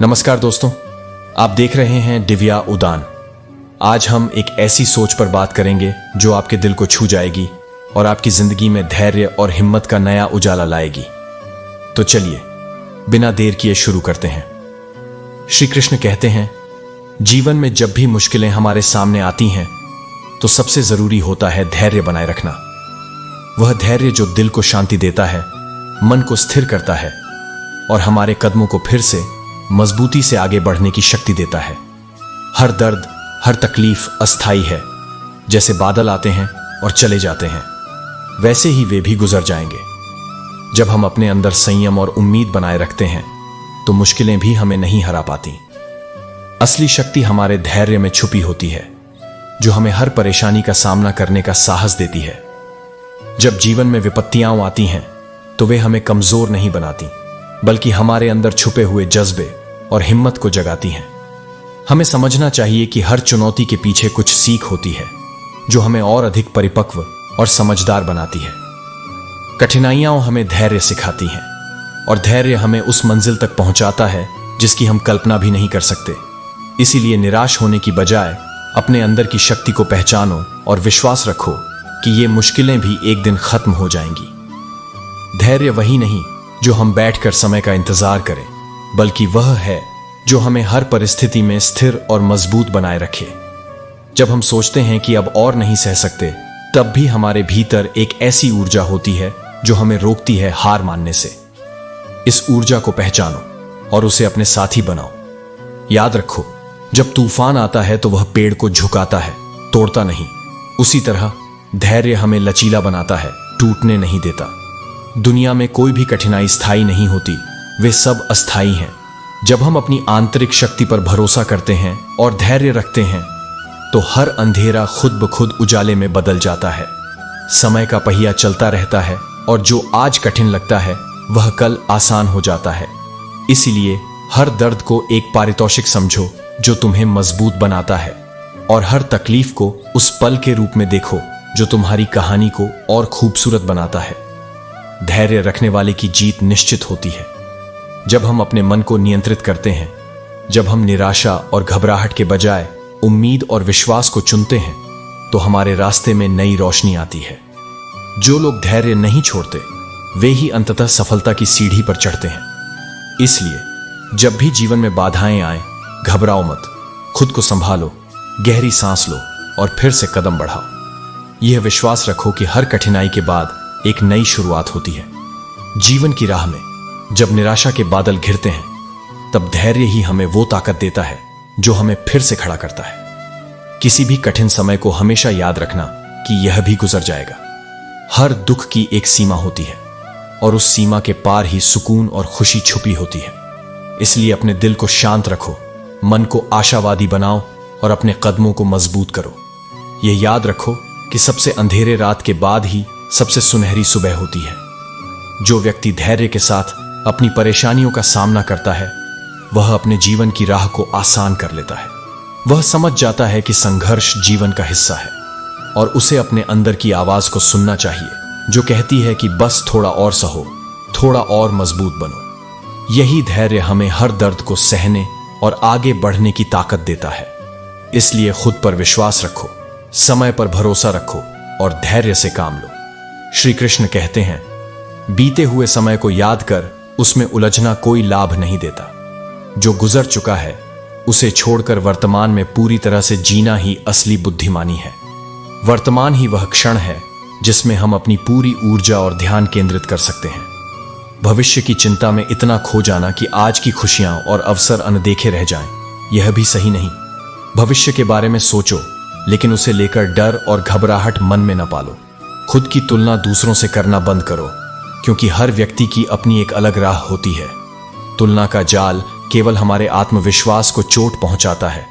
नमस्कार दोस्तों, आप देख रहे हैं दिव्या उदान। आज हम एक ऐसी सोच पर बात करेंगे जो आपके दिल को छू जाएगी और आपकी जिंदगी में धैर्य और हिम्मत का नया उजाला लाएगी। तो चलिए बिना देर किए शुरू करते हैं। श्री कृष्ण कहते हैं, जीवन में जब भी मुश्किलें हमारे सामने आती हैं तो सबसे जरूरी होता है धैर्य बनाए रखना। वह धैर्य जो दिल को शांति देता है, मन को स्थिर करता है और हमारे कदमों को फिर से मजबूती से आगे बढ़ने की शक्ति देता है। हर दर्द, हर तकलीफ अस्थाई है। जैसे बादल आते हैं और चले जाते हैं, वैसे ही वे भी गुजर जाएंगे। जब हम अपने अंदर संयम और उम्मीद बनाए रखते हैं तो मुश्किलें भी हमें नहीं हरा पाती। असली शक्ति हमारे धैर्य में छुपी होती है, जो हमें हर परेशानी का सामना करने का साहस देती है। जब जीवन में विपत्तियां आती हैं तो वे हमें कमजोर नहीं बनाती, बल्कि हमारे अंदर छुपे हुए जज्बे और हिम्मत को जगाती हैं। हमें समझना चाहिए कि हर चुनौती के पीछे कुछ सीख होती है जो हमें और अधिक परिपक्व और समझदार बनाती है। कठिनाइयां हमें धैर्य सिखाती हैं और धैर्य हमें उस मंजिल तक पहुंचाता है जिसकी हम कल्पना भी नहीं कर सकते। इसीलिए निराश होने की बजाय अपने अंदर की शक्ति को पहचानो और विश्वास रखो कि ये मुश्किलें भी एक दिन खत्म हो जाएंगी। धैर्य वही नहीं जो हम बैठकर समय का इंतजार करें, बल्कि वह है जो हमें हर परिस्थिति में स्थिर और मजबूत बनाए रखे। जब हम सोचते हैं कि अब और नहीं सह सकते, तब भी हमारे भीतर एक ऐसी ऊर्जा होती है जो हमें रोकती है हार मानने से। इस ऊर्जा को पहचानो और उसे अपने साथी बनाओ। याद रखो, जब तूफान आता है तो वह पेड़ को झुकाता है, तोड़ता नहीं। उसी तरह धैर्य हमें लचीला बनाता है, टूटने नहीं देता। दुनिया में कोई भी कठिनाई स्थायी नहीं होती, वे सब अस्थायी हैं। जब हम अपनी आंतरिक शक्ति पर भरोसा करते हैं और धैर्य रखते हैं तो हर अंधेरा खुद ब खुद उजाले में बदल जाता है। समय का पहिया चलता रहता है और जो आज कठिन लगता है वह कल आसान हो जाता है। इसीलिए हर दर्द को एक पारितोषिक समझो जो तुम्हें मजबूत बनाता है, और हर तकलीफ को उस पल के रूप में देखो जो तुम्हारी कहानी को और खूबसूरत बनाता है। धैर्य रखने वाले की जीत निश्चित होती है। जब हम अपने मन को नियंत्रित करते हैं, जब हम निराशा और घबराहट के बजाय उम्मीद और विश्वास को चुनते हैं, तो हमारे रास्ते में नई रोशनी आती है। जो लोग धैर्य नहीं छोड़ते वे ही अंततः सफलता की सीढ़ी पर चढ़ते हैं। इसलिए जब भी जीवन में बाधाएं आए, घबराओ मत, खुद को संभालो, गहरी सांस लो और फिर से कदम बढ़ाओ। यह विश्वास रखो कि हर कठिनाई के बाद एक नई शुरुआत होती है। जीवन की राह में जब निराशा के बादल घिरते हैं, तब धैर्य ही हमें वो ताकत देता है जो हमें फिर से खड़ा करता है। किसी भी कठिन समय को हमेशा याद रखना कि यह भी गुजर जाएगा। हर दुख की एक सीमा होती है और उस सीमा के पार ही सुकून और खुशी छुपी होती है। इसलिए अपने दिल को शांत रखो, मन को आशावादी बनाओ और अपने कदमों को मजबूत करो। यह याद रखो कि सबसे अंधेरे रात के बाद ही सबसे सुनहरी सुबह होती है। जो व्यक्ति धैर्य के साथ अपनी परेशानियों का सामना करता है, वह अपने जीवन की राह को आसान कर लेता है। वह समझ जाता है कि संघर्ष जीवन का हिस्सा है और उसे अपने अंदर की आवाज को सुनना चाहिए, जो कहती है कि बस थोड़ा और सहो, थोड़ा और मजबूत बनो। यही धैर्य हमें हर दर्द को सहने और आगे बढ़ने की ताकत देता है। इसलिए खुद पर विश्वास रखो, समय पर भरोसा रखो और धैर्य से काम लो। श्री कृष्ण कहते हैं, बीते हुए समय को याद कर उसमें उलझना कोई लाभ नहीं देता। जो गुजर चुका है उसे छोड़कर वर्तमान में पूरी तरह से जीना ही असली बुद्धिमानी है। वर्तमान ही वह क्षण है जिसमें हम अपनी पूरी ऊर्जा और ध्यान केंद्रित कर सकते हैं। भविष्य की चिंता में इतना खो जाना कि आज की खुशियां और अवसर अनदेखे रह जाएं, यह भी सही नहीं। भविष्य के बारे में सोचो, लेकिन उसे लेकर डर और घबराहट मन में न पालो। खुद की तुलना दूसरों से करना बंद करो, क्योंकि हर व्यक्ति की अपनी एक अलग राह होती है। तुलना का जाल केवल हमारे आत्मविश्वास को चोट पहुंचाता है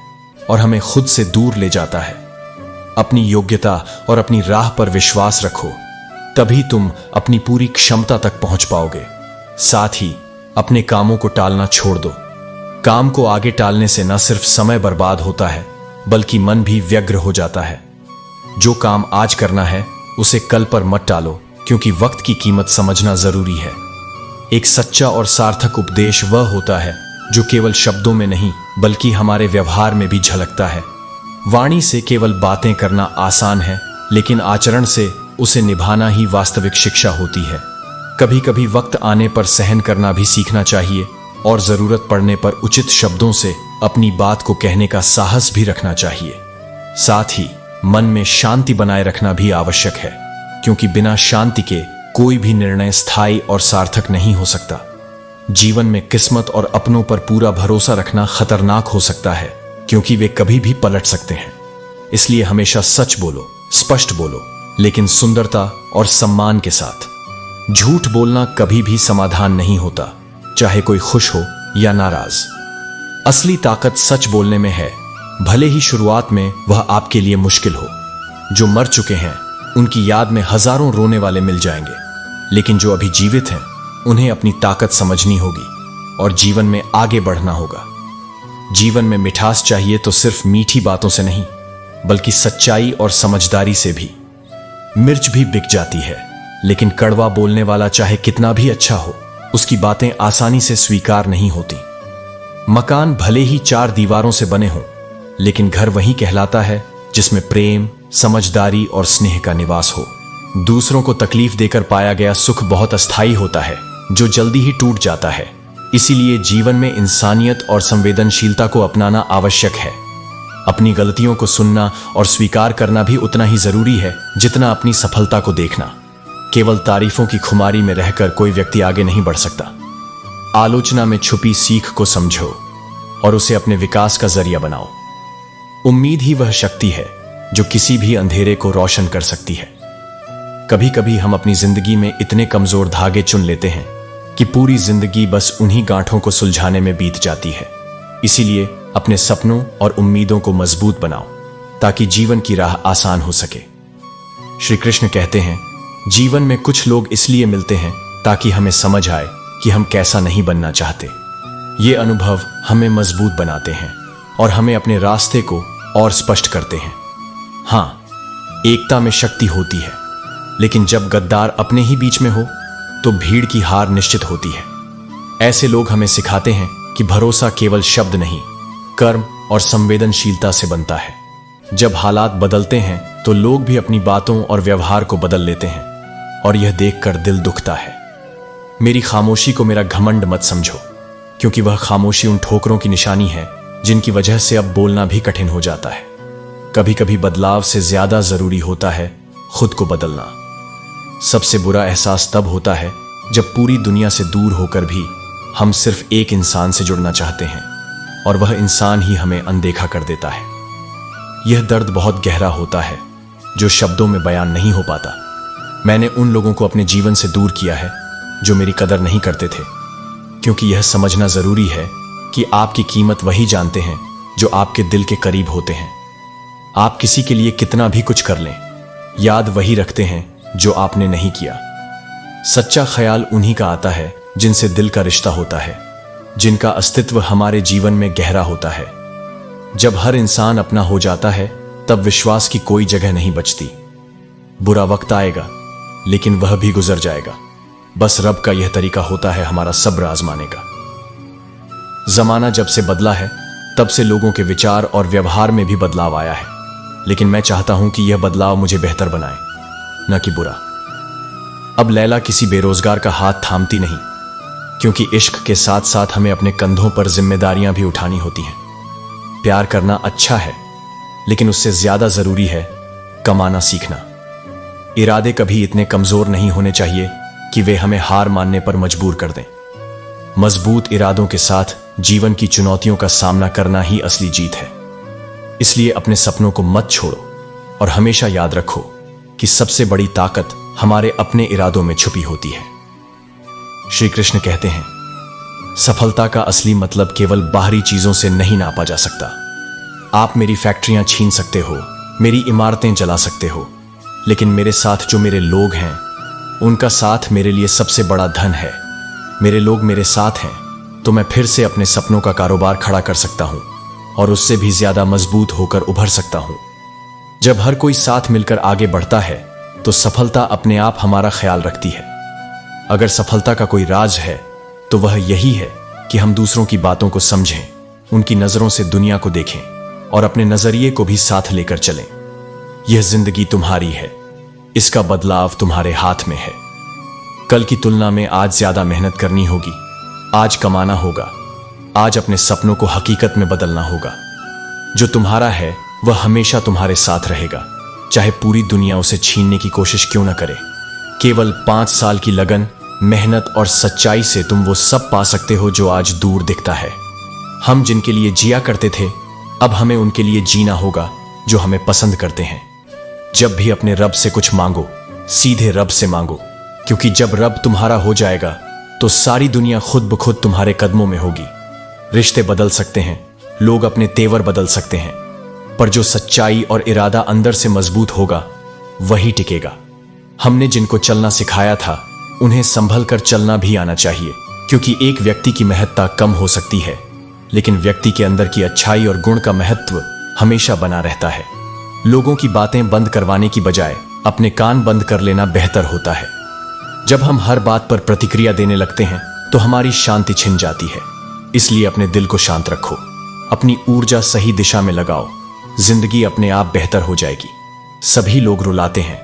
और हमें खुद से दूर ले जाता है। अपनी योग्यता और अपनी राह पर विश्वास रखो, तभी तुम अपनी पूरी क्षमता तक पहुंच पाओगे। साथ ही अपने कामों को टालना छोड़ दो। काम को आगे टालने से न सिर्फ समय बर्बाद होता है, बल्कि मन भी व्यग्र हो जाता है। जो काम आज करना है उसे कल पर मत टालो, क्योंकि वक्त की कीमत समझना जरूरी है। एक सच्चा और सार्थक उपदेश वह होता है जो केवल शब्दों में नहीं बल्कि हमारे व्यवहार में भी झलकता है। वाणी से केवल बातें करना आसान है, लेकिन आचरण से उसे निभाना ही वास्तविक शिक्षा होती है। कभी कभी वक्त आने पर सहन करना भी सीखना चाहिए और जरूरत पड़ने पर उचित शब्दों से अपनी बात को कहने का साहस भी रखना चाहिए। साथ ही मन में शांति बनाए रखना भी आवश्यक है, क्योंकि बिना शांति के कोई भी निर्णय स्थायी और सार्थक नहीं हो सकता। जीवन में किस्मत और अपनों पर पूरा भरोसा रखना खतरनाक हो सकता है, क्योंकि वे कभी भी पलट सकते हैं। इसलिए हमेशा सच बोलो, स्पष्ट बोलो, लेकिन सुंदरता और सम्मान के साथ। झूठ बोलना कभी भी समाधान नहीं होता, चाहे कोई खुश हो या नाराज। असली ताकत सच बोलने में है, भले ही शुरुआत में वह आपके लिए मुश्किल हो। जो मर चुके हैं उनकी याद में हजारों रोने वाले मिल जाएंगे, लेकिन जो अभी जीवित हैं उन्हें अपनी ताकत समझनी होगी और जीवन में आगे बढ़ना होगा। जीवन में मिठास चाहिए तो सिर्फ मीठी बातों से नहीं, बल्कि सच्चाई और समझदारी से भी। मिर्च भी बिक जाती है, लेकिन कड़वा बोलने वाला चाहे कितना भी अच्छा हो, उसकी बातें आसानी से स्वीकार नहीं होती। मकान भले ही 4 दीवारों से बने हों, लेकिन घर वही कहलाता है जिसमें प्रेम, समझदारी और स्नेह का निवास हो। दूसरों को तकलीफ देकर पाया गया सुख बहुत अस्थायी होता है, जो जल्दी ही टूट जाता है। इसीलिए जीवन में इंसानियत और संवेदनशीलता को अपनाना आवश्यक है। अपनी गलतियों को सुनना और स्वीकार करना भी उतना ही जरूरी है जितना अपनी सफलता को देखना। केवल तारीफों की खुमारी में रहकर कोई व्यक्ति आगे नहीं बढ़ सकता। आलोचना में छुपी सीख को समझो और उसे अपने विकास का जरिया बनाओ। उम्मीद ही वह शक्ति है जो किसी भी अंधेरे को रोशन कर सकती है। कभी कभी हम अपनी जिंदगी में इतने कमजोर धागे चुन लेते हैं कि पूरी जिंदगी बस उन्हीं गांठों को सुलझाने में बीत जाती है। इसीलिए अपने सपनों और उम्मीदों को मजबूत बनाओ, ताकि जीवन की राह आसान हो सके। श्री कृष्ण कहते हैं, जीवन में कुछ लोग इसलिए मिलते हैं ताकि हमें समझ आए कि हम कैसा नहीं बनना चाहते। ये अनुभव हमें मजबूत बनाते हैं और हमें अपने रास्ते को और स्पष्ट करते हैं। हाँ, एकता में शक्ति होती है, लेकिन जब गद्दार अपने ही बीच में हो तो भीड़ की हार निश्चित होती है। ऐसे लोग हमें सिखाते हैं कि भरोसा केवल शब्द नहीं, कर्म और संवेदनशीलता से बनता है। जब हालात बदलते हैं तो लोग भी अपनी बातों और व्यवहार को बदल लेते हैं, और यह देखकर दिल दुखता है। मेरी खामोशी को मेरा घमंड मत समझो, क्योंकि वह खामोशी उन ठोकरों की निशानी है जिनकी वजह से अब बोलना भी कठिन हो जाता है। कभी कभी बदलाव से ज्यादा जरूरी होता है खुद को बदलना। सबसे बुरा एहसास तब होता है जब पूरी दुनिया से दूर होकर भी हम सिर्फ एक इंसान से जुड़ना चाहते हैं और वह इंसान ही हमें अनदेखा कर देता है। यह दर्द बहुत गहरा होता है जो शब्दों में बयान नहीं हो पाता। मैंने उन लोगों को अपने जीवन से दूर किया है जो मेरी कदर नहीं करते थे, क्योंकि यह समझना जरूरी है कि आपकी कीमत वही जानते हैं जो आपके दिल के करीब होते हैं। आप किसी के लिए कितना भी कुछ कर लें, याद वही रखते हैं जो आपने नहीं किया। सच्चा ख्याल उन्हीं का आता है जिनसे दिल का रिश्ता होता है, जिनका अस्तित्व हमारे जीवन में गहरा होता है। जब हर इंसान अपना हो जाता है तब विश्वास की कोई जगह नहीं बचती। बुरा वक्त आएगा, लेकिन वह भी गुजर जाएगा। बस रब का यह तरीका होता है हमारा सब्र आजमाने का। जमाना जब से बदला है तब से लोगों के विचार और व्यवहार में भी बदलाव आया है, लेकिन मैं चाहता हूं कि यह बदलाव मुझे बेहतर बनाए, न कि बुरा। अब लैला किसी बेरोजगार का हाथ थामती नहीं, क्योंकि इश्क के साथ साथ हमें अपने कंधों पर जिम्मेदारियां भी उठानी होती हैं। प्यार करना अच्छा है, लेकिन उससे ज्यादा जरूरी है कमाना सीखना। इरादे कभी इतने कमजोर नहीं होने चाहिए कि वे हमें हार मानने पर मजबूर कर दें। मजबूत इरादों के साथ जीवन की चुनौतियों का सामना करना ही असली जीत है। इसलिए अपने सपनों को मत छोड़ो और हमेशा याद रखो कि सबसे बड़ी ताकत हमारे अपने इरादों में छुपी होती है। श्री कृष्ण कहते हैं, सफलता का असली मतलब केवल बाहरी चीजों से नहीं नापा जा सकता। आप मेरी फैक्ट्रियां छीन सकते हो, मेरी इमारतें जला सकते हो, लेकिन मेरे साथ जो मेरे लोग हैं, उनका साथ मेरे लिए सबसे बड़ा धन है। मेरे लोग मेरे साथ हैं तो मैं फिर से अपने सपनों का कारोबार खड़ा कर सकता हूं और उससे भी ज्यादा मजबूत होकर उभर सकता हूं। जब हर कोई साथ मिलकर आगे बढ़ता है तो सफलता अपने आप हमारा ख्याल रखती है। अगर सफलता का कोई राज है तो वह यही है कि हम दूसरों की बातों को समझें, उनकी नजरों से दुनिया को देखें और अपने नजरिए को भी साथ लेकर चलें। यह जिंदगी तुम्हारी है, इसका बदलाव तुम्हारे हाथ में है। कल की तुलना में आज ज्यादा मेहनत करनी होगी, आज कमाना होगा, आज अपने सपनों को हकीकत में बदलना होगा। जो तुम्हारा है वह हमेशा तुम्हारे साथ रहेगा, चाहे पूरी दुनिया उसे छीनने की कोशिश क्यों न करे। केवल 5 साल की लगन, मेहनत और सच्चाई से तुम वो सब पा सकते हो जो आज दूर दिखता है। हम जिनके लिए जिया करते थे, अब हमें उनके लिए जीना होगा जो हमें पसंद करते हैं। जब भी अपने रब से कुछ मांगो, सीधे रब से मांगो, क्योंकि जब रब तुम्हारा हो जाएगा तो सारी दुनिया खुद ब खुद तुम्हारे कदमों में होगी। रिश्ते बदल सकते हैं, लोग अपने तेवर बदल सकते हैं, पर जो सच्चाई और इरादा अंदर से मजबूत होगा वही टिकेगा। हमने जिनको चलना सिखाया था उन्हें संभल कर चलना भी आना चाहिए, क्योंकि एक व्यक्ति की महत्ता कम हो सकती है, लेकिन व्यक्ति के अंदर की अच्छाई और गुण का महत्व हमेशा बना रहता है। लोगों की बातें बंद करवाने की बजाय अपने कान बंद कर लेना बेहतर होता है। जब हम हर बात पर प्रतिक्रिया देने लगते हैं तो हमारी शांति छिन जाती है। इसलिए अपने दिल को शांत रखो, अपनी ऊर्जा सही दिशा में लगाओ, जिंदगी अपने आप बेहतर हो जाएगी। सभी लोग रुलाते हैं,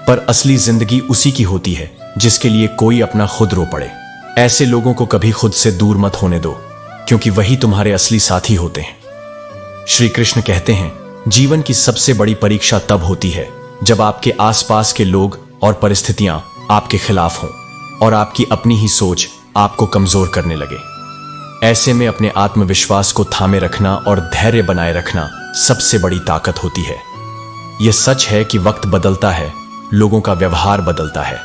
पर असली जिंदगी उसी की होती है जिसके लिए कोई अपना खुद रो पड़े। ऐसे लोगों को कभी खुद से दूर मत होने दो, क्योंकि वही तुम्हारे असली साथी होते हैं। श्री कृष्ण कहते हैं, जीवन की सबसे बड़ी परीक्षा तब होती है जब आपके आसपास के लोग और परिस्थितियां आपके खिलाफ हों और आपकी अपनी ही सोच आपको कमजोर करने लगे। ऐसे में अपने आत्मविश्वास को थामे रखना और धैर्य बनाए रखना सबसे बड़ी ताकत होती है। यह सच है कि वक्त बदलता है, लोगों का व्यवहार बदलता है,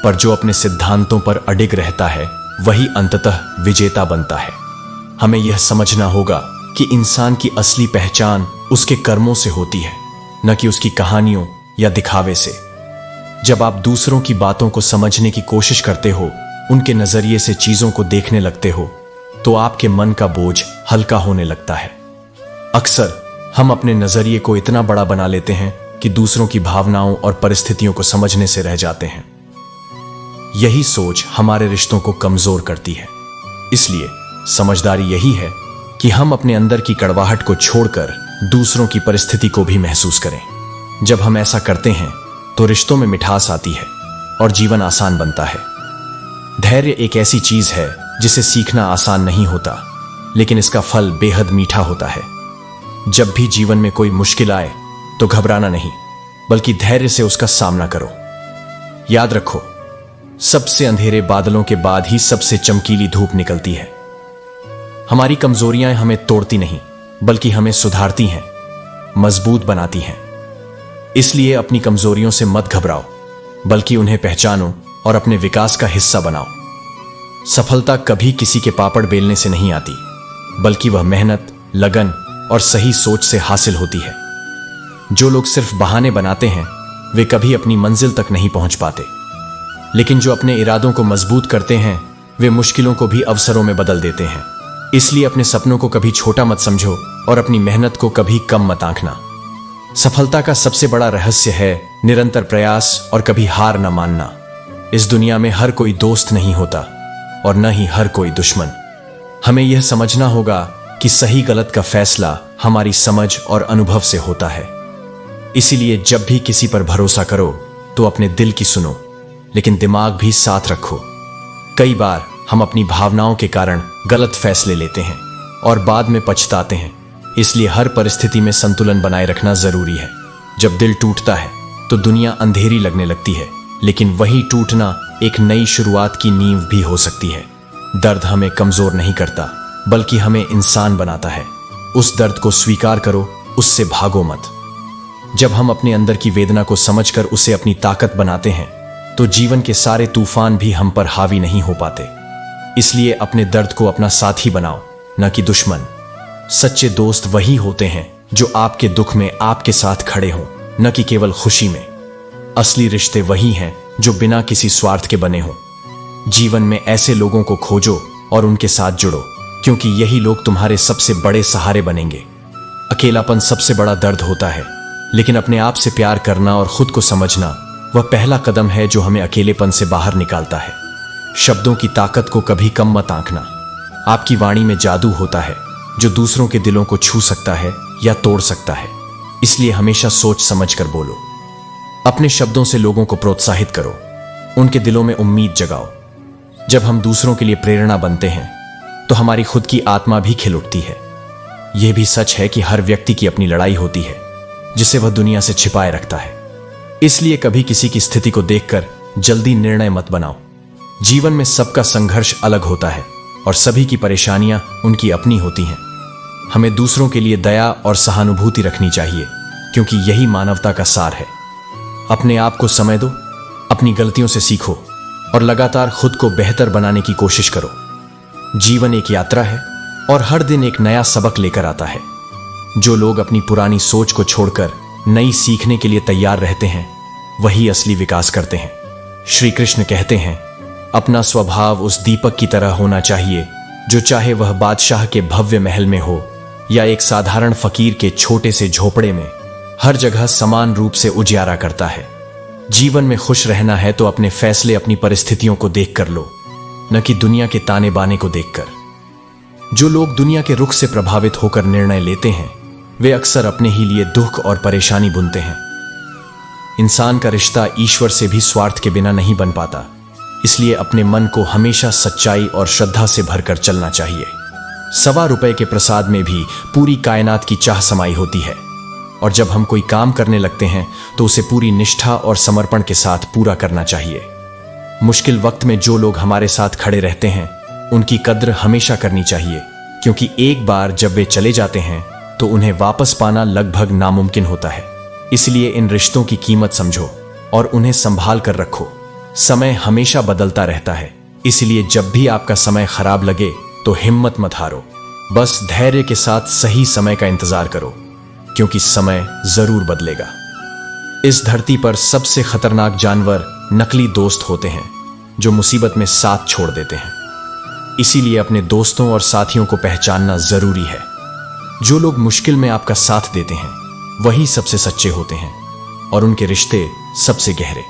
पर जो अपने सिद्धांतों पर अडिग रहता है वही अंततः विजेता बनता है। हमें यह समझना होगा कि इंसान की असली पहचान उसके कर्मों से होती है, न कि उसकी कहानियों या दिखावे से। जब आप दूसरों की बातों को समझने की कोशिश करते हो, उनके नजरिए से चीजों को देखने लगते हो, तो आपके मन का बोझ हल्का होने लगता है। अक्सर हम अपने नजरिए को इतना बड़ा बना लेते हैं कि दूसरों की भावनाओं और परिस्थितियों को समझने से रह जाते हैं। यही सोच हमारे रिश्तों को कमजोर करती है। इसलिए समझदारी यही है कि हम अपने अंदर की कड़वाहट को छोड़कर दूसरों की परिस्थिति को भी महसूस करें। जब हम ऐसा करते हैं तो रिश्तों में मिठास आती है और जीवन आसान बनता है। धैर्य एक ऐसी चीज है जिसे सीखना आसान नहीं होता, लेकिन इसका फल बेहद मीठा होता है। जब भी जीवन में कोई मुश्किल आए तो घबराना नहीं, बल्कि धैर्य से उसका सामना करो। याद रखो, सबसे अंधेरे बादलों के बाद ही सबसे चमकीली धूप निकलती है। हमारी कमजोरियां हमें तोड़ती नहीं, बल्कि हमें सुधारती हैं, मजबूत बनाती हैं। इसलिए अपनी कमजोरियों से मत घबराओ, बल्कि उन्हें पहचानो और अपने विकास का हिस्सा बनाओ। सफलता कभी किसी के पापड़ बेलने से नहीं आती, बल्कि वह मेहनत, लगन और सही सोच से हासिल होती है। जो लोग सिर्फ बहाने बनाते हैं वे कभी अपनी मंजिल तक नहीं पहुंच पाते, लेकिन जो अपने इरादों को मजबूत करते हैं वे मुश्किलों को भी अवसरों में बदल देते हैं। इसलिए अपने सपनों को कभी छोटा मत समझो और अपनी मेहनत को कभी कम मत आंकना। सफलता का सबसे बड़ा रहस्य है निरंतर प्रयास और कभी हार न मानना। इस दुनिया में हर कोई दोस्त नहीं होता और न ही हर कोई दुश्मन। हमें यह समझना होगा कि सही गलत का फैसला हमारी समझ और अनुभव से होता है। इसीलिए जब भी किसी पर भरोसा करो तो अपने दिल की सुनो, लेकिन दिमाग भी साथ रखो। कई बार हम अपनी भावनाओं के कारण गलत फैसले लेते हैं और बाद में पछताते हैं। इसलिए हर परिस्थिति में संतुलन बनाए रखना जरूरी है। जब दिल टूटता है तो दुनिया अंधेरी लगने लगती है, लेकिन वही टूटना एक नई शुरुआत की नींव भी हो सकती है। दर्द हमें कमजोर नहीं करता, बल्कि हमें इंसान बनाता है। उस दर्द को स्वीकार करो, उससे भागो मत। जब हम अपने अंदर की वेदना को समझकर उसे अपनी ताकत बनाते हैं तो जीवन के सारे तूफान भी हम पर हावी नहीं हो पाते। इसलिए अपने दर्द को अपना साथी बनाओ, न कि दुश्मन। सच्चे दोस्त वही होते हैं जो आपके दुख में आपके साथ खड़े हों, न कि केवल खुशी में। असली रिश्ते वही हैं जो बिना किसी स्वार्थ के बने हों। जीवन में ऐसे लोगों को खोजो और उनके साथ जुड़ो, क्योंकि यही लोग तुम्हारे सबसे बड़े सहारे बनेंगे। अकेलापन सबसे बड़ा दर्द होता है, लेकिन अपने आप से प्यार करना और खुद को समझना वह पहला कदम है जो हमें अकेलेपन से बाहर निकालता है। शब्दों की ताकत को कभी कम मत आंकना। आपकी वाणी में जादू होता है जो दूसरों के दिलों को छू सकता है या तोड़ सकता है। इसलिए हमेशा सोच समझ कर बोलो। अपने शब्दों से लोगों को प्रोत्साहित करो, उनके दिलों में उम्मीद जगाओ। जब हम दूसरों के लिए प्रेरणा बनते हैं तो हमारी खुद की आत्मा भी खिल उठती है। यह भी सच है कि हर व्यक्ति की अपनी लड़ाई होती है जिसे वह दुनिया से छिपाए रखता है। इसलिए कभी किसी की स्थिति को देखकर जल्दी निर्णय मत बनाओ। जीवन में सबका संघर्ष अलग होता है और सभी की परेशानियां उनकी अपनी होती हैं। हमें दूसरों के लिए दया और सहानुभूति रखनी चाहिए क्योंकि यही मानवता का सार है। अपने आप को समय दो, अपनी गलतियों से सीखो और लगातार खुद को बेहतर बनाने की कोशिश करो। जीवन एक यात्रा है और हर दिन एक नया सबक लेकर आता है। जो लोग अपनी पुरानी सोच को छोड़कर नई सीखने के लिए तैयार रहते हैं वही असली विकास करते हैं। श्री कृष्ण कहते हैं, अपना स्वभाव उस दीपक की तरह होना चाहिए जो चाहे वह बादशाह के भव्य महल में हो या एक साधारण फकीर के छोटे से झोपड़े में, हर जगह समान रूप से उजियारा करता है। जीवन में खुश रहना है तो अपने फैसले अपनी परिस्थितियों को देखकर लो, न कि दुनिया के ताने बाने को देखकर। जो लोग दुनिया के रुख से प्रभावित होकर निर्णय लेते हैं वे अक्सर अपने ही लिए दुख और परेशानी बुनते हैं। इंसान का रिश्ता ईश्वर से भी स्वार्थ के बिना नहीं बन पाता। इसलिए अपने मन को हमेशा सच्चाई और श्रद्धा से भरकर चलना चाहिए। ₹1.25 के प्रसाद में भी पूरी कायनात की चाह समाई होती है और जब हम कोई काम करने लगते हैं तो उसे पूरी निष्ठा और समर्पण के साथ पूरा करना चाहिए। मुश्किल वक्त में जो लोग हमारे साथ खड़े रहते हैं उनकी कद्र हमेशा करनी चाहिए क्योंकि एक बार जब वे चले जाते हैं तो उन्हें वापस पाना लगभग नामुमकिन होता है। इसलिए इन रिश्तों की कीमत समझो और उन्हें संभाल कर रखो। समय हमेशा बदलता रहता है, इसलिए जब भी आपका समय खराब लगे तो हिम्मत मत हारो। बस धैर्य के साथ सही समय का इंतजार करो क्योंकि समय जरूर बदलेगा। इस धरती पर सबसे खतरनाक जानवर नकली दोस्त होते हैं जो मुसीबत में साथ छोड़ देते हैं। इसीलिए अपने दोस्तों और साथियों को पहचानना जरूरी है। जो लोग मुश्किल में आपका साथ देते हैं वही सबसे सच्चे होते हैं और उनके रिश्ते सबसे गहरे।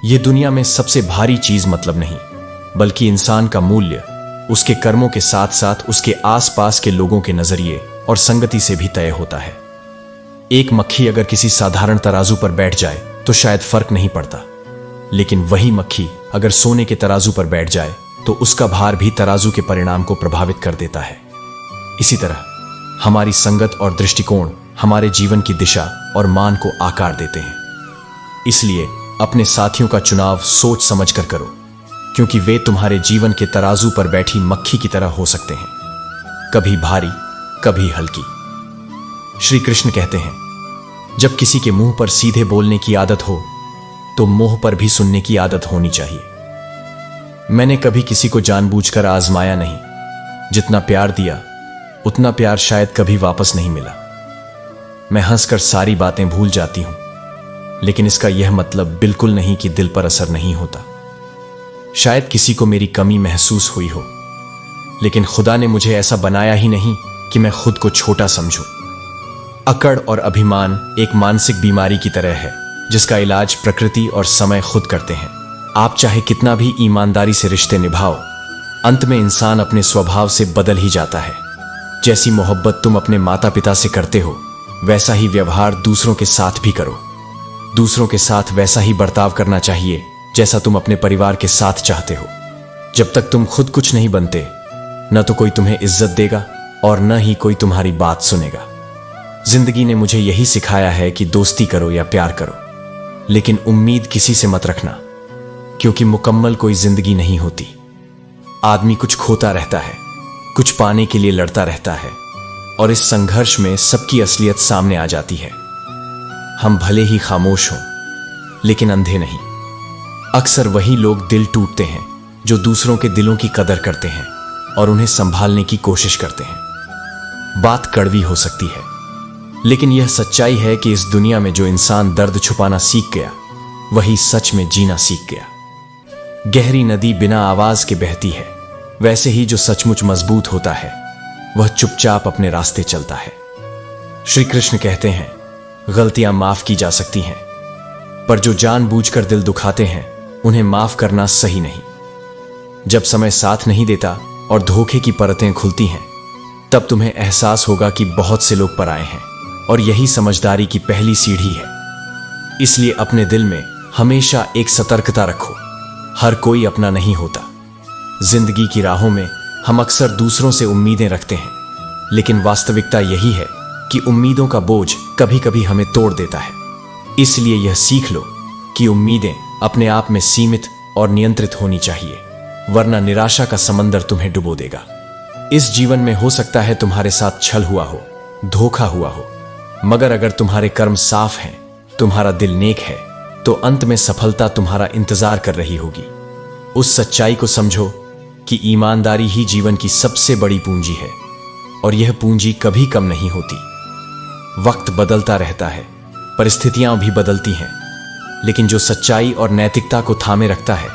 ये दुनिया में सबसे भारी चीज मतलब नहीं, बल्कि इंसान का मूल्य उसके कर्मों के साथ साथ उसके आसपास के लोगों के नजरिए और संगति से भी तय होता है। एक मक्खी अगर किसी साधारण तराजू पर बैठ जाए तो शायद फर्क नहीं पड़ता, लेकिन वही मक्खी अगर सोने के तराजू पर बैठ जाए तो उसका भार भी तराजू के परिणाम को प्रभावित कर देता है। इसी तरह हमारी संगत और दृष्टिकोण हमारे जीवन की दिशा और मान को आकार देते हैं। इसलिए अपने साथियों का चुनाव सोच समझकर करो क्योंकि वे तुम्हारे जीवन के तराजू पर बैठी मक्खी की तरह हो सकते हैं, कभी भारी कभी हल्की। श्री कृष्ण कहते हैं, जब किसी के मुंह पर सीधे बोलने की आदत हो तो मुंह पर भी सुनने की आदत होनी चाहिए। मैंने कभी किसी को जानबूझकर आजमाया नहीं। जितना प्यार दिया उतना प्यार शायद कभी वापस नहीं मिला। मैं हंसकर सारी बातें भूल जाती हूं, लेकिन इसका यह मतलब बिल्कुल नहीं कि दिल पर असर नहीं होता। शायद किसी को मेरी कमी महसूस हुई हो, लेकिन खुदा ने मुझे ऐसा बनाया ही नहीं कि मैं खुद को छोटा समझूं। अकड़ और अभिमान एक मानसिक बीमारी की तरह है जिसका इलाज प्रकृति और समय खुद करते हैं। आप चाहे कितना भी ईमानदारी से रिश्ते निभाओ, अंत में इंसान अपने स्वभाव से बदल ही जाता है। जैसी मोहब्बत तुम अपने माता पिता से करते हो वैसा ही व्यवहार दूसरों के साथ भी करो। दूसरों के साथ वैसा ही बर्ताव करना चाहिए जैसा तुम अपने परिवार के साथ चाहते हो। जब तक तुम खुद कुछ नहीं बनते न तो कोई तुम्हें इज्जत देगा और न ही कोई तुम्हारी बात सुनेगा। जिंदगी ने मुझे यही सिखाया है कि दोस्ती करो या प्यार करो, लेकिन उम्मीद किसी से मत रखना क्योंकि मुकम्मल कोई जिंदगी नहीं होती। आदमी कुछ खोता रहता है, कुछ पाने के लिए लड़ता रहता है और इस संघर्ष में सबकी असलियत सामने आ जाती है। हम भले ही खामोश हों लेकिन अंधे नहीं। अक्सर वही लोग दिल टूटते हैं जो दूसरों के दिलों की कदर करते हैं और उन्हें संभालने की कोशिश करते हैं। बात कड़वी हो सकती है, लेकिन यह सच्चाई है कि इस दुनिया में जो इंसान दर्द छुपाना सीख गया वही सच में जीना सीख गया। गहरी नदी बिना आवाज के बहती है, वैसे ही जो सचमुच मजबूत होता है वह चुपचाप अपने रास्ते चलता है। श्री कृष्ण कहते हैं, गलतियां माफ की जा सकती हैं, पर जो जानबूझकर दिल दुखाते हैं उन्हें माफ करना सही नहीं। जब समय साथ नहीं देता और धोखे की परतें खुलती हैं, तब तुम्हें एहसास होगा कि बहुत से लोग पराए हैं और यही समझदारी की पहली सीढ़ी है। इसलिए अपने दिल में हमेशा एक सतर्कता रखो, हर कोई अपना नहीं होता। जिंदगी की राहों में हम अक्सर दूसरों से उम्मीदें रखते हैं, लेकिन वास्तविकता यही है कि उम्मीदों का बोझ कभी कभी हमें तोड़ देता है। इसलिए यह सीख लो कि उम्मीदें अपने आप में सीमित और नियंत्रित होनी चाहिए, वरना निराशा का समंदर तुम्हें डुबो देगा। इस जीवन में हो सकता है तुम्हारे साथ छल हुआ हो, धोखा हुआ हो, मगर अगर तुम्हारे कर्म साफ हैं, तुम्हारा दिल नेक है, तो अंत में सफलता तुम्हारा इंतजार कर रही होगी। उस सच्चाई को समझो कि ईमानदारी ही जीवन की सबसे बड़ी पूंजी है और यह पूंजी कभी कम नहीं होती। वक्त बदलता रहता है, परिस्थितियां भी बदलती हैं, लेकिन जो सच्चाई और नैतिकता को थामे रखता है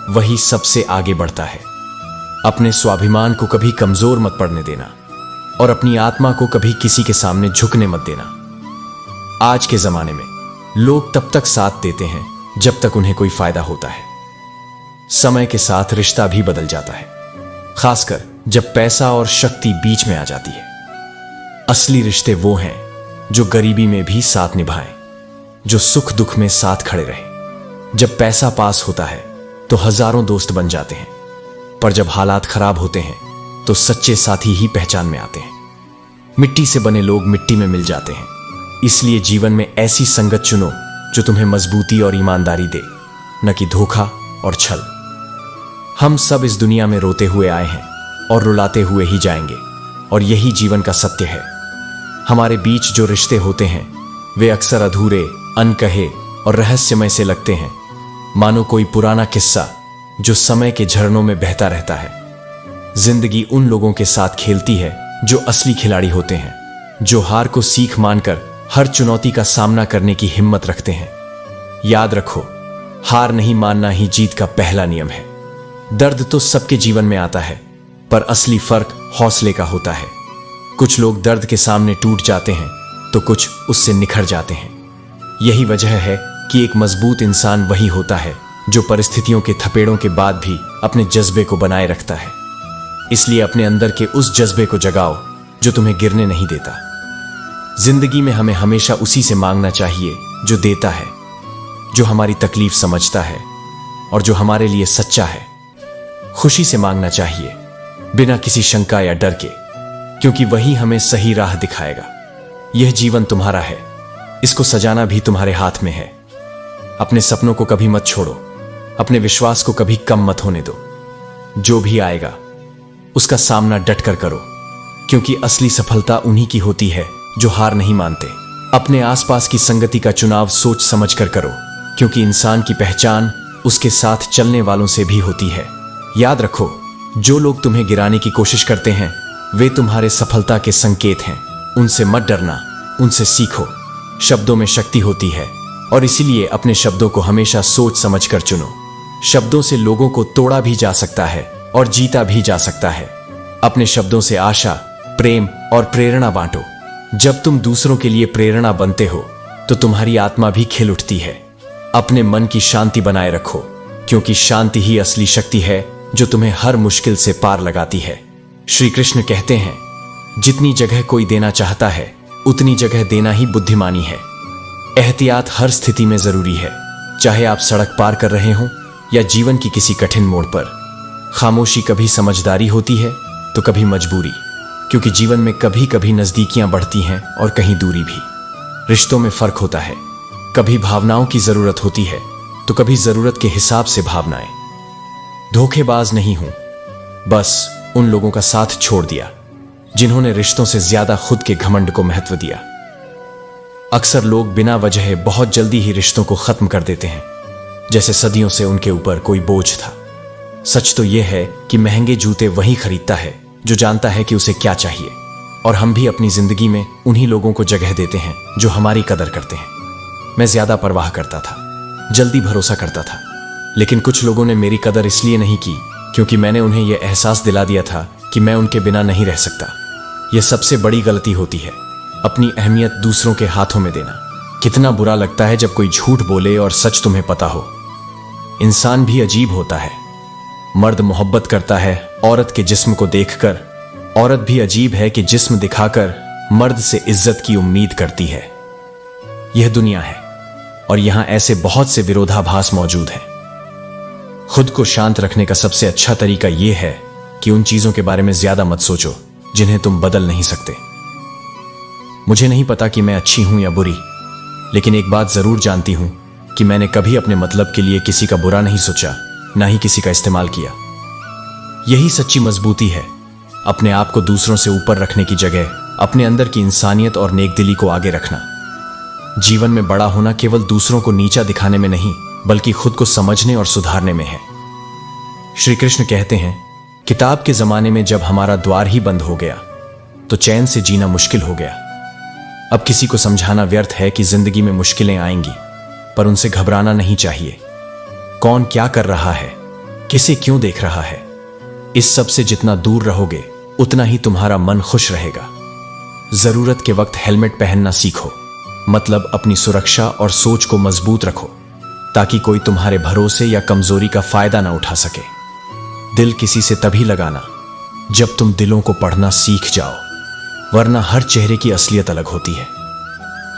वही सबसे आगे बढ़ता है। अपने स्वाभिमान को कभी कमजोर मत पड़ने देना और अपनी आत्मा को कभी किसी के सामने झुकने मत देना। आज के जमाने में लोग तब तक साथ देते हैं जब तक उन्हें कोई फायदा होता है। समय के साथ रिश्ता भी बदल जाता है, खासकर जब पैसा और शक्ति बीच में आ जाती है। असली रिश्ते वो हैं जो गरीबी में भी साथ निभाएं, जो सुख दुख में साथ खड़े रहें। जब पैसा पास होता है तो हजारों दोस्त बन जाते हैं, पर जब हालात खराब होते हैं तो सच्चे साथी ही पहचान में आते हैं। मिट्टी से बने लोग मिट्टी में मिल जाते हैं। इसलिए जीवन में ऐसी संगत चुनो जो तुम्हें मजबूती और ईमानदारी दे, न कि धोखा और छल। हम सब इस दुनिया में रोते हुए आए हैं और रुलाते हुए ही जाएंगे, और यही जीवन का सत्य है। हमारे बीच जो रिश्ते होते हैं वे अक्सर अधूरे, अनकहे और रहस्यमय से लगते हैं, मानो कोई पुराना किस्सा जो समय के झरनों में बहता रहता है। जिंदगी उन लोगों के साथ खेलती है जो असली खिलाड़ी होते हैं, जो हार को सीख मानकर हर चुनौती का सामना करने की हिम्मत रखते हैं। याद रखो, हार नहीं मानना ही जीत का पहला नियम है। दर्द तो सबके जीवन में आता है, पर असली फर्क हौसले का होता है। कुछ लोग दर्द के सामने टूट जाते हैं तो कुछ उससे निखर जाते हैं। यही वजह है कि एक मजबूत इंसान वही होता है जो परिस्थितियों के थपेड़ों के बाद भी अपने जज्बे को बनाए रखता है। इसलिए अपने अंदर के उस जज्बे को जगाओ जो तुम्हें गिरने नहीं देता। जिंदगी में हमें हमेशा उसी से मांगना चाहिए जो देता है, जो हमारी तकलीफ समझता है और जो हमारे लिए सच्चा है। खुशी से मांगना चाहिए, बिना किसी शंका या डर के, क्योंकि वही हमें सही राह दिखाएगा। यह जीवन तुम्हारा है, इसको सजाना भी तुम्हारे हाथ में है। अपने सपनों को कभी मत छोड़ो, अपने विश्वास को कभी कम मत होने दो। जो भी आएगा उसका सामना डट कर करो, क्योंकि असली सफलता उन्हीं की होती है जो हार नहीं मानते। अपने आसपास की संगति का चुनाव सोच समझ कर करो, क्योंकि इंसान की पहचान उसके साथ चलने वालों से भी होती है। याद रखो, जो लोग तुम्हें गिराने की कोशिश करते हैं वे तुम्हारे सफलता के संकेत हैं। उनसे मत डरना, उनसे सीखो। शब्दों में शक्ति होती है और इसीलिए अपने शब्दों को हमेशा सोच समझ कर चुनो। शब्दों से लोगों को तोड़ा भी जा सकता है और जीता भी जा सकता है। अपने शब्दों से आशा, प्रेम और प्रेरणा बांटो। जब तुम दूसरों के लिए प्रेरणा बनते हो तो तुम्हारी आत्मा भी खिल उठती है। अपने मन की शांति बनाए रखो, क्योंकि शांति ही असली शक्ति है जो तुम्हें हर मुश्किल से पार लगाती है। श्री कृष्ण कहते हैं, जितनी जगह कोई देना चाहता है उतनी जगह देना ही बुद्धिमानी है। एहतियात हर स्थिति में जरूरी है, चाहे आप सड़क पार कर रहे हों या जीवन की किसी कठिन मोड़ पर। खामोशी कभी समझदारी होती है तो कभी मजबूरी, क्योंकि जीवन में कभी कभी नजदीकियां बढ़ती हैं और कहीं दूरी भी। रिश्तों में फर्क होता है, कभी भावनाओं की जरूरत होती है तो कभी जरूरत के हिसाब से भावनाएं। धोखेबाज नहीं हूं, बस उन लोगों का साथ छोड़ दिया जिन्होंने रिश्तों से ज्यादा खुद के घमंड को महत्व दिया। अक्सर लोग बिना वजह बहुत जल्दी ही रिश्तों को खत्म कर देते हैं, जैसे सदियों से उनके ऊपर कोई बोझ था। सच तो यह है कि महंगे जूते वही खरीदता है जो जानता है कि उसे क्या चाहिए, और हम भी अपनी जिंदगी में उन्हीं लोगों को जगह देते हैं जो हमारी कदर करते हैं। मैं ज्यादा परवाह करता था, जल्दी भरोसा करता था, लेकिन कुछ लोगों ने मेरी कदर इसलिए नहीं की क्योंकि मैंने उन्हें यह एहसास दिला दिया था कि मैं उनके बिना नहीं रह सकता। यह सबसे बड़ी गलती होती है, अपनी अहमियत दूसरों के हाथों में देना। कितना बुरा लगता है जब कोई झूठ बोले और सच तुम्हें पता हो। इंसान भी अजीब होता है, मर्द मोहब्बत करता है औरत के जिस्म को देखकर। औरत भी अजीब है कि जिस्म दिखाकर मर्द से इज्जत की उम्मीद करती है। यह दुनिया है और यहां ऐसे बहुत से विरोधाभास मौजूद हैं। खुद को शांत रखने का सबसे अच्छा तरीका यह है कि उन चीजों के बारे में ज्यादा मत सोचो जिन्हें तुम बदल नहीं सकते। मुझे नहीं पता कि मैं अच्छी हूं या बुरी, लेकिन एक बात जरूर जानती हूं कि मैंने कभी अपने मतलब के लिए किसी का बुरा नहीं सोचा, ना ही किसी का इस्तेमाल किया। यही सच्ची मजबूती है, अपने आप को दूसरों से ऊपर रखने की जगह अपने अंदर की इंसानियत और नेकदिली को आगे रखना। जीवन में बड़ा होना केवल दूसरों को नीचा दिखाने में नहीं, बल्कि खुद को समझने और सुधारने में है। श्री कृष्ण कहते हैं, किताब के जमाने में जब हमारा द्वार ही बंद हो गया तो चैन से जीना मुश्किल हो गया। अब किसी को समझाना व्यर्थ है कि जिंदगी में मुश्किलें आएंगी, पर उनसे घबराना नहीं चाहिए। कौन क्या कर रहा है, किसे क्यों देख रहा है, इस सब से जितना दूर रहोगे उतना ही तुम्हारा मन खुश रहेगा। जरूरत के वक्त हेलमेट पहनना सीखो, मतलब अपनी सुरक्षा और सोच को मजबूत रखो, ताकि कोई तुम्हारे भरोसे या कमजोरी का फायदा ना उठा सके। दिल किसी से तभी लगाना जब तुम दिलों को पढ़ना सीख जाओ, वरना हर चेहरे की असलियत अलग होती है।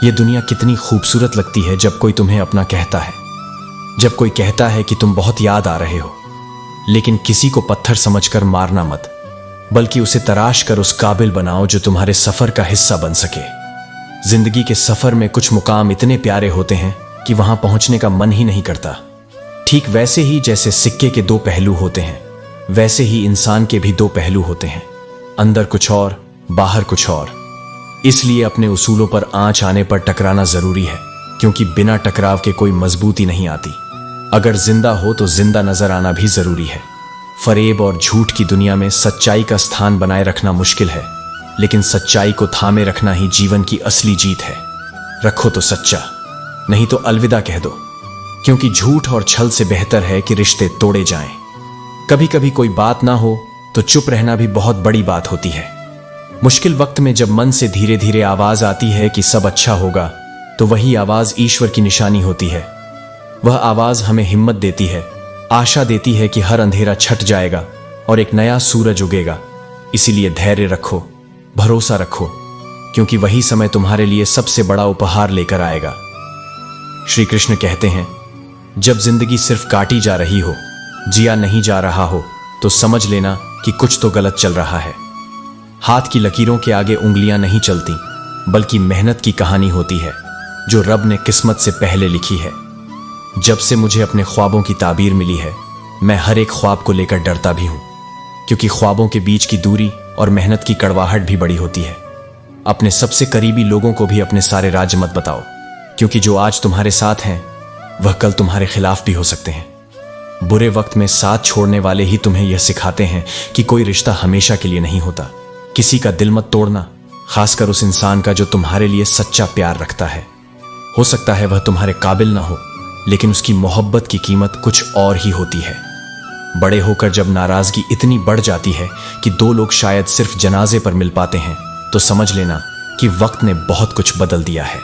यह दुनिया कितनी खूबसूरत लगती है जब कोई तुम्हें अपना कहता है, जब कोई कहता है कि तुम बहुत याद आ रहे हो। लेकिन किसी को पत्थर समझकर मारना मत, बल्कि उसे तराश कर उस काबिल बनाओ जो तुम्हारे सफर का हिस्सा बन सके। जिंदगी के सफर में कुछ मुकाम इतने प्यारे होते हैं कि वहां पहुंचने का मन ही नहीं करता। ठीक वैसे ही जैसे सिक्के के दो पहलू होते हैं, वैसे ही इंसान के भी दो पहलू होते हैं, अंदर कुछ और बाहर कुछ और। इसलिए अपने उसूलों पर आंच आने पर टकराना जरूरी है, क्योंकि बिना टकराव के कोई मजबूती नहीं आती। अगर जिंदा हो तो जिंदा नजर आना भी जरूरी है। फरेब और झूठ की दुनिया में सच्चाई का स्थान बनाए रखना मुश्किल है, लेकिन सच्चाई को थामे रखना ही जीवन की असली जीत है। रखो तो सच्चा, नहीं तो अलविदा कह दो, क्योंकि झूठ और छल से बेहतर है कि रिश्ते तोड़े जाएं। कभी कभी कोई बात ना हो तो चुप रहना भी बहुत बड़ी बात होती है। मुश्किल वक्त में जब मन से धीरे धीरे आवाज आती है कि सब अच्छा होगा, तो वही आवाज ईश्वर की निशानी होती है। वह आवाज हमें हिम्मत देती है, आशा देती है कि हर अंधेरा छट जाएगा और एक नया सूरज उगेगा। इसीलिए धैर्य रखो, भरोसा रखो, क्योंकि वही समय तुम्हारे लिए सबसे बड़ा उपहार लेकर आएगा। श्री कृष्ण कहते हैं, जब जिंदगी सिर्फ काटी जा रही हो, जिया नहीं जा रहा हो, तो समझ लेना कि कुछ तो गलत चल रहा है। हाथ की लकीरों के आगे उंगलियां नहीं चलती, बल्कि मेहनत की कहानी होती है जो रब ने किस्मत से पहले लिखी है। जब से मुझे अपने ख्वाबों की ताबीर मिली है, मैं हर एक ख्वाब को लेकर डरता भी हूं, क्योंकि ख्वाबों के बीच की दूरी और मेहनत की कड़वाहट भी बड़ी होती है। अपने सबसे करीबी लोगों को भी अपने सारे राज मत बताओ, क्योंकि जो आज तुम्हारे साथ हैं वह कल तुम्हारे खिलाफ भी हो सकते हैं। बुरे वक्त में साथ छोड़ने वाले ही तुम्हें यह सिखाते हैं कि कोई रिश्ता हमेशा के लिए नहीं होता। किसी का दिल मत तोड़ना, खासकर उस इंसान का जो तुम्हारे लिए सच्चा प्यार रखता है। हो सकता है वह तुम्हारे काबिल ना हो, लेकिन उसकी मोहब्बत की कीमत कुछ और ही होती है। बड़े होकर जब नाराजगी इतनी बढ़ जाती है कि दो लोग शायद सिर्फ जनाजे पर मिल पाते हैं, तो समझ लेना कि वक्त ने बहुत कुछ बदल दिया है।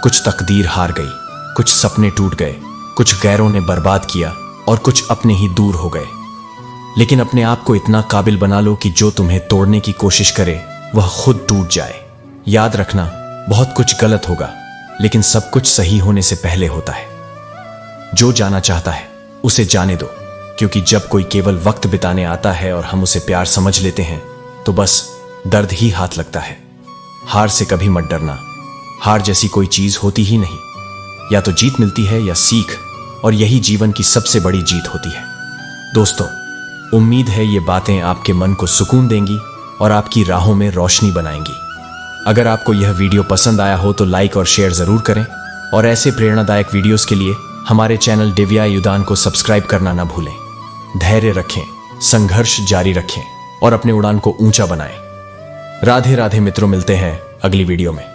कुछ तकदीर हार गई, कुछ सपने टूट गए, कुछ गैरों ने बर्बाद किया और कुछ अपने ही दूर हो गए। लेकिन अपने आप को इतना काबिल बना लो कि जो तुम्हें तोड़ने की कोशिश करे वह खुद टूट जाए। याद रखना, बहुत कुछ गलत होगा, लेकिन सब कुछ सही होने से पहले होता है। जो जाना चाहता है उसे जाने दो, क्योंकि जब कोई केवल वक्त बिताने आता है और हम उसे प्यार समझ लेते हैं, तो बस दर्द ही हाथ लगता है। हार से कभी मत डरना, हार जैसी कोई चीज होती ही नहीं। या तो जीत मिलती है या सीख, और यही जीवन की सबसे बड़ी जीत होती है। दोस्तों, उम्मीद है ये बातें आपके मन को सुकून देंगी और आपकी राहों में रोशनी बनाएंगी। अगर आपको यह वीडियो पसंद आया हो तो लाइक और शेयर जरूर करें, और ऐसे प्रेरणादायक वीडियोस के लिए हमारे चैनल दिव्या युदान को सब्सक्राइब करना ना भूलें। धैर्य रखें, संघर्ष जारी रखें और अपने उड़ान को ऊंचा बनाएं। राधे राधे मित्रों, मिलते हैं अगली वीडियो में।